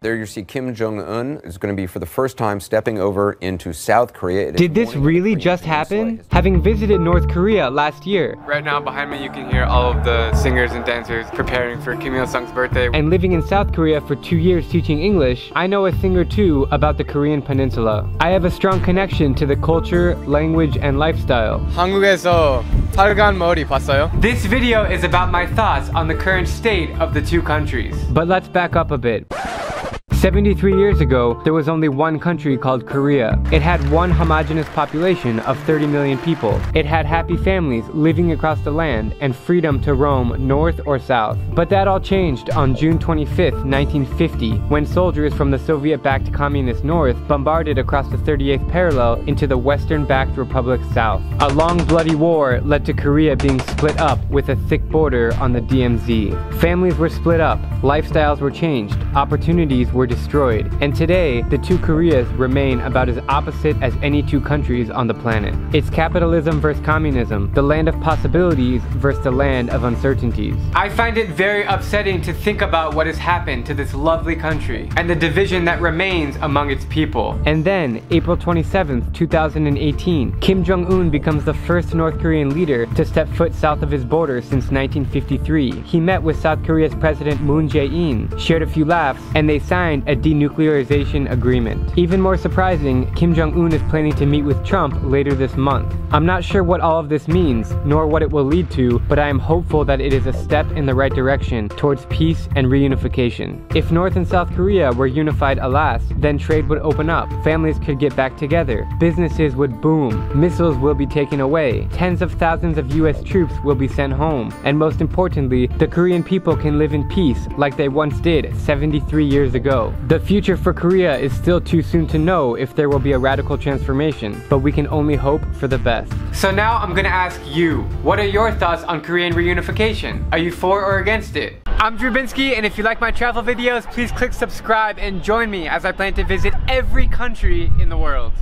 There you see Kim Jong-un is going to be for the first time stepping over into South Korea. Did this really just happen? Having visited North Korea last year. Right now behind me you can hear all of the singers and dancers preparing for Kim Il-sung's birthday. And living in South Korea for 2 years teaching English, I know a thing or two about the Korean Peninsula. I have a strong connection to the culture, language, and lifestyle. 한국에서 빨간 머리 봤어요? This video is about my thoughts on the current state of the two countries. But let's back up a bit. 73 years ago, there was only one country called Korea. It had one homogeneous population of 30 million people. It had happy families living across the land and freedom to roam north or south. But that all changed on June 25th, 1950, when soldiers from the Soviet-backed Communist North bombarded across the 38th parallel into the Western-backed Republic South. A long bloody war led to Korea being split up with a thick border on the DMZ. Families were split up, lifestyles were changed, opportunities were destroyed, and today the two Koreas remain about as opposite as any two countries on the planet. It's capitalism versus communism, the land of possibilities versus the land of uncertainties. I find it very upsetting to think about what has happened to this lovely country and the division that remains among its people. And then, April 27th, 2018, Kim Jong-un becomes the first North Korean leader to step foot south of his border since 1953. He met with South Korea's President Moon Jae-in, shared a few laughs, and they signed a denuclearization agreement. Even more surprising, Kim Jong-un is planning to meet with Trump later this month. I'm not sure what all of this means, nor what it will lead to, but I am hopeful that it is a step in the right direction towards peace and reunification. If North and South Korea were unified at last, then trade would open up, families could get back together, businesses would boom, missiles will be taken away, tens of thousands of US troops will be sent home, and most importantly, the Korean people can live in peace like they once did 73 years ago. The future for Korea is still too soon to know if there will be a radical transformation, but we can only hope for the best. So now I'm gonna ask you, what are your thoughts on Korean reunification? Are you for or against it? I'm Drubinski, and if you like my travel videos, please click subscribe and join me as I plan to visit every country in the world.